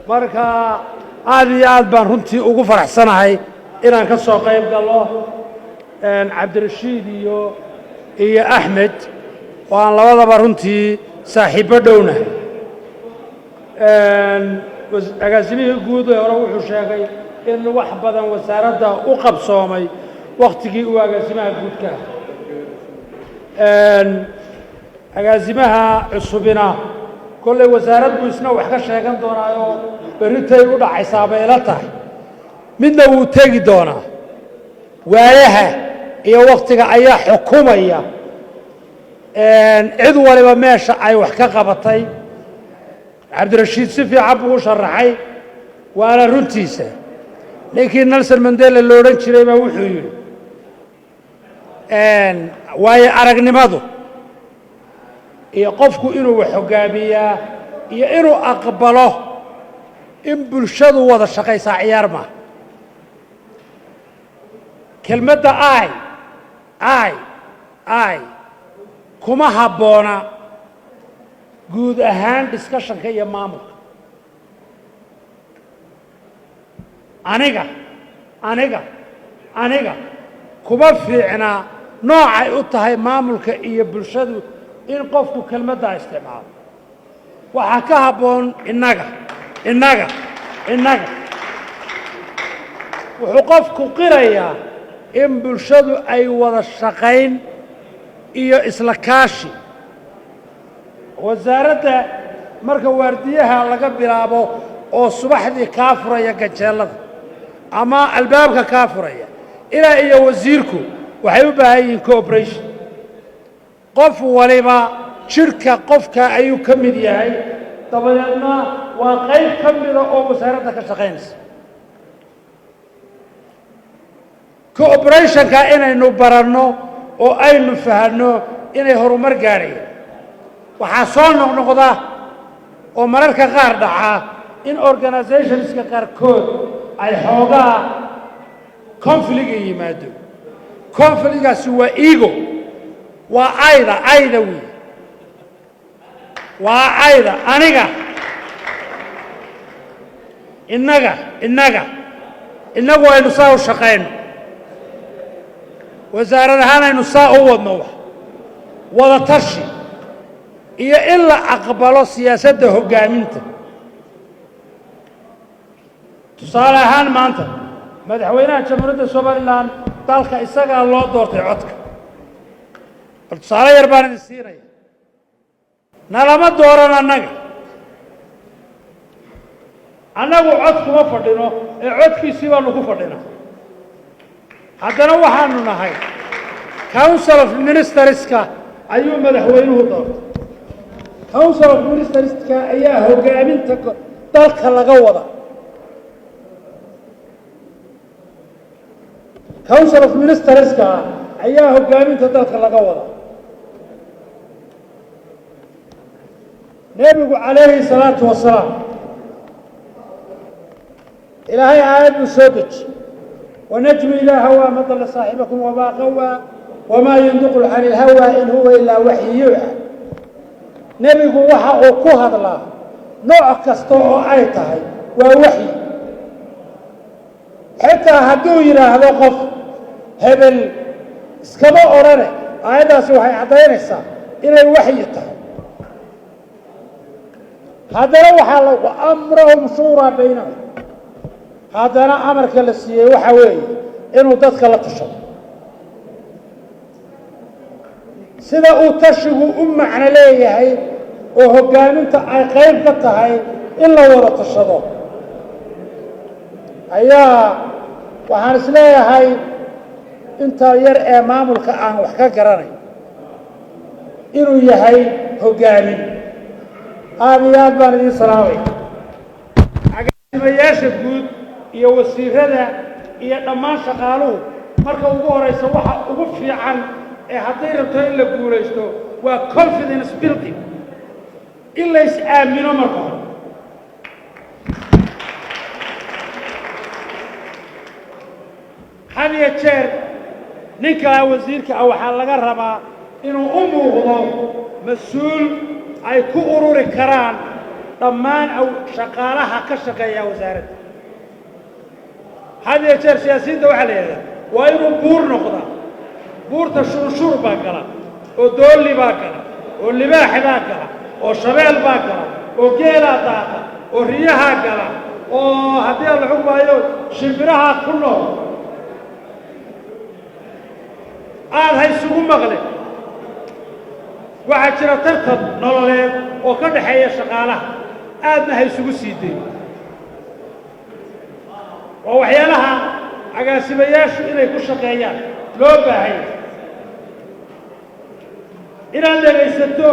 marka aad iyo aad baan runtii ugu faraxsanahay inaan ka soo qayb galo cabdirashiid iyo axmed oo aan labadaba runtii saaxiibbo dhownahay agaasimihii guud ee hore wuxuu sheegay in wax badan wasaaradda u qabsoomay wakhtigii uu agaasimaha guudka agaasimaha cusubina kolley wasaaraddu isna wax ka sheegan doonaayo berritay u dhacaysaa bay ila tahay midna wuu tegi doonaa waayaha iyo wakhtiga ayaa xukumaya cid waliba meesha ay wax ka qabatay cabdirashiid si fiican buu u sharaxay waana runtiisa ninkii nelson mandela lo odhan jiray baa wuxuu yidhi waayo aragnimadu iyo qofku inuu wax hoggaamiyaa iyo inuu aqbalo in bulshadu wada shaqaysaa ciyaar maaha kelmadda ay kuma habboona guud ahaan discussionka iyo maamulka aniga kuma fiicna noocay u tahay maamulka iyo bulshadu in qofku kelmaddaa isticmaalo waxaa ka habboon innaga wuxuu qofku qirayaa in bulshadu ay wada shaqayn iyo isla kaashi wasaaradda marka waardiyaha laga bilaabo oo subaxdii kaa furaya gajeellada ama albaabka kaa furaya ilaa iyo wasiirku waxay u baahan yihiin cooperation qof waliba jidhka qofka ayuu ka mid yahay dabadeedna waa qayb ka mida oo wasaaradda ka shaqaynaysa cooperationka inaynu baranno oo aynu fahanno inay horumar gaadhayaan waxaa soo noqnoqda oo mararka qaar dhacaa in organizationska qaarkood ay xoogaa confliga yimaado confligaasi waa ego waa ayda wey waa ayda aniga innagu aynu saa u shaqayno wasaarad ahaan aynu saa u wadno wada tashi iyo in la aqbalo siyaasadda hoggaaminta tusaale ahaan maanta madaxweynaha jamhuuriyadda somalilan dalka isagaa loo doortay codka bal tusaale yar baan idin siinaya nalama dooran annagu cod kuma fadhino ee codkiisii baanu ku fadhinaa haddana waxaanu nahay council of ministerska ayuu madaxweynuhu doortay council of ministerska ayaa hoggaaminta dalka laga wada council of ministerska ayaa hoggaaminta dalka laga wada nebigu calayhi salaatu wasalaam ilaahay aayad buu soo deji ونجم إلى هوى ما ضل صاحبكم وما غوى وما ينطق عن الهوى إن هو إلا وحي يوحى نبيgu waxa uu ku hadlaa nooc kasta oo ay tahay waa waxyi xitaa hadduu yidhaahdo qof hebel iskama odhane aayaddaasi waxay caddaynaysaa inay waxyi tahay haddana waxaa lagu amrahum shuuraa baynahum haddana amarka la siiyey waxa weeye inuu dadka la tashado sida uu tashigu u macno leeyahay oo hoggaaminta ay qayb ka tahay in la wada tashado ayaa waxaan is leeyahay inta yar ee maamulka aan wax ka garanay inuu yahay hoggaamin aad iyo aad baan idiin salaamay agaasimayaasha guud iyo wasiirada iyo dhammaan shaqaaluhu marka ugu horeysa waxa ugu fiican ee hadday rabto in la guulaysto waa confidence building in la is aamino marka hore had iyo jeer ninka wasiirka ah waxaa laga rabaa inuu u muuqdo mas-uul ay ku ururi karaan dhammaan shaqaalaha ka shaqeeya wasaaradda had iyo jeer siyaasiyiinta waxaa la yidhahdaa waa inuu buur noqdaa buurta shurshuur baa gala oo doolli baa gala oo libaax baa gala oo shabeel baa gala oo geelaa daaqa oo riyahaa gala oo haddii aan la xugmaayo shimbirahaa ku nool aad ha isugu maqlin waxaa jira tartan nololeed oo ka dhaxeeya shaqaalaha aadna ha isugu sii dayn oo waxyaalaha agaasimayaashu inay ku shaqeeyaan loo baahanya inaad dhegaysato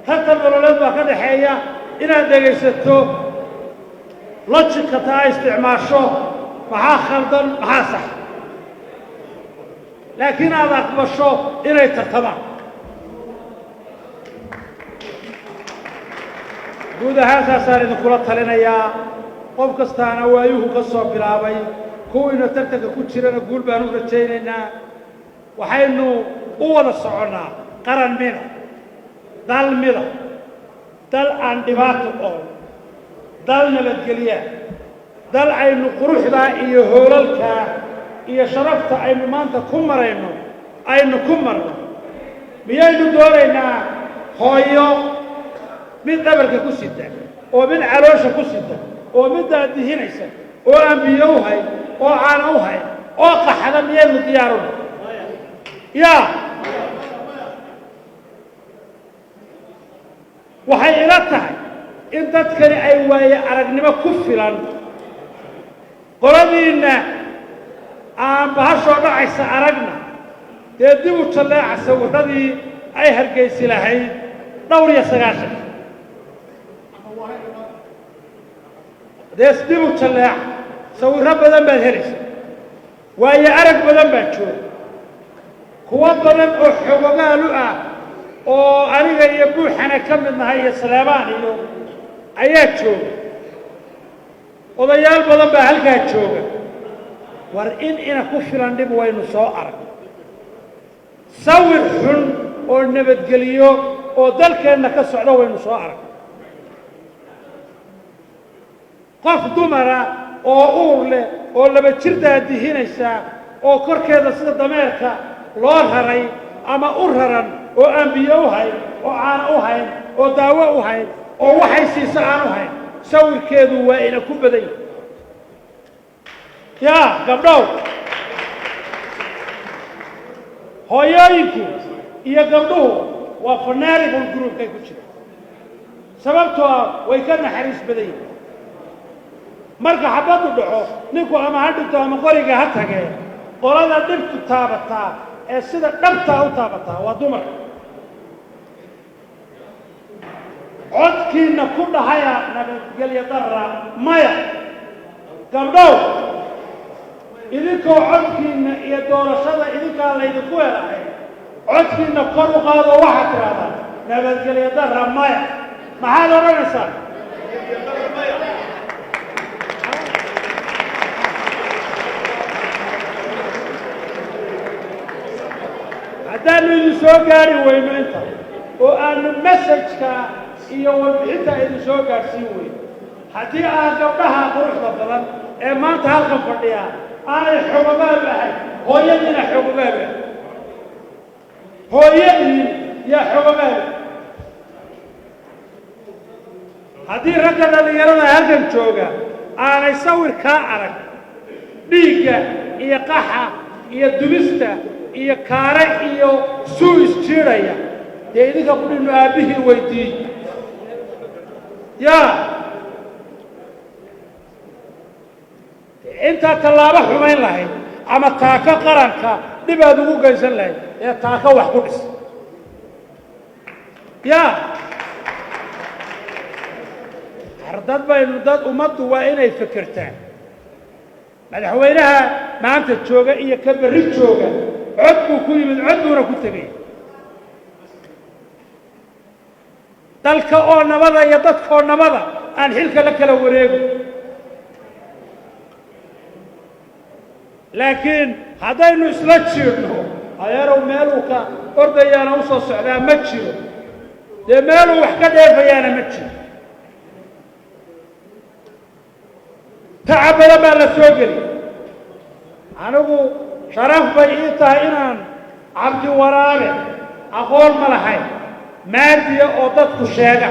tartan nololeed baa ka dhaxeeya inaad dhegaysato lojika taa isticmaasho maxaa khaldan maxaa sax laakiin aad aqbasho inay tartamaan guud ahaan saasaan idinkula talinayaa qof kastaana waayuhu ka soo bilaabay kuwiina tartanka ku jirana guul baan u rajaynaynaa waxaynu u wada soconnaa qaran mida dal mida dal aan dhibaato oon dal nabadgelya dal aynu quruxdaa iyo hoolalkaa iyo sharafta aynu maanta ku marayno aynu ku marno miyaynu doonaynaa hooyo mid dhabarka ku sita oo mid caloosha ku sita oo mid daadihinaysa oo aan biyo u hayn oo caana u hayn oo qaxda miyaynu diyaaruna yaa waxay ila tahay in dadkani ay waaye aragnimo ku filan qoladiinna aan bahashoo dhacaysa aragna dee dib u jalleeca sawirradii ay hargaysi lahayd dhowr iyo sagaashan dees dib u jalleeca sawirro badan baad helaysa waayo arag badan baa jooga kuwo badan oo xogogaalu ah oo aniga iyo buuxana ka mid nahay iyo saleebaan iyo ayaa jooga odayaal badan baa halkaa jooga war in ina ku filan dhib waynu soo arag sawir xun oo nabadgeliyo oo dalkeenna ka socdo waynu soo arag qof dumara oo uur leh oo laba jir daadihinaysa oo korkeeda sida dameerka loo raray ama u raran oo aan biyo u hayn oo caana u hayn oo daawo u hayn oo waxay siisa aan u hayn sawirkeedu waa ina ku badan yahay yaa gabdhow hooyooyinku iyo gabdhuhu waa vulnerable groupkay ku jira sababtoo ah way ka naxariis badan yihiin marka xabaddu dhaco ninku ama ha dhinto ama qoriga ha tagee qolada dhibtu taabataa ee sida dhabtaa u taabataa waa dumarka codkiinna ku dhahaya nabadgelyo darra maya gabdhow idinkoo codkiinna iyo doorashada idinkaa laydinku helahay codkiinna kor u qaado waxaad tidhahdaan nabadgelyo darra maya maxaad odhanaysaa haddaannu idin soo gaari weyno inta oo aanu messajka iyo warbixinta idin soo gaadhsiin weyno haddii aan gabdhaha quruxda badan ee maanta halkan fadhiya aanay xogogaal ahayn hooyadiina xogogaal ah hooyadii yaa xogogaal haddii ragga dhallinyarada halkan jooga aanay sawir kaa arag dhiigga iyo qaxa iyo dubista iyo kaare iyo suu isjiidhaya dee idinka qudhinu aabbihii weydiiy yaa intaad tallaabo xumayn lahayd ama taako qaranka dhib aad ugu geysan lahayd ee taako wax ku dhis yaa dad baynu dad ummaddu waa inay fikirtaan madaxweynaha maanta jooga iyo ka berri jooga cod buu ku yimid cod buuna ku tegay dalka oo nabada iyo dadkaoo nabada aan xilka la kala wareego laakiin haddaynu isla jiirno adeerow meeluu ka ordayaana u soo socdaa ma jiro dee meeluu wax ka dheefayaana ma jiro tacab badan baa la soo geli anigu sharaf bay ii tahay inaan cabdi waraabe aqoon ma lahayn maadiya oo dadku sheega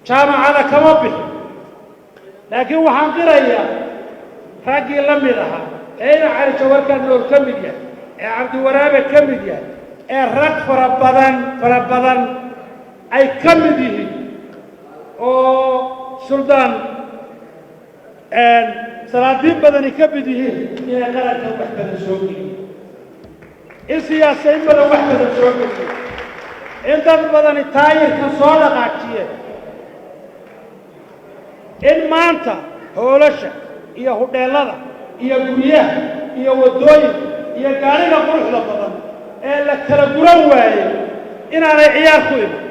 jaamacada kama bixin laakiin waxaan qirayaa raggii la mid ahaa ee ina cali jawarkaan nool ka mid yahay ee cabdi waraabe ka mid yahay ee rag fara badan ay ka mid yihiin oo suldaan salaadiin badani ka mid yihiin inay qaranka wax badan soo geliyen in siyaasiyiin badan wax badan soo geliyen in dad badani taayirka soo dhaqaajiyeen in maanta hoolasha iyo hudheelada iyo guryaha iyo waddooyinka iyo gaariga quruxda badan ee la kala guran waayey inaanay ciyaar ku iman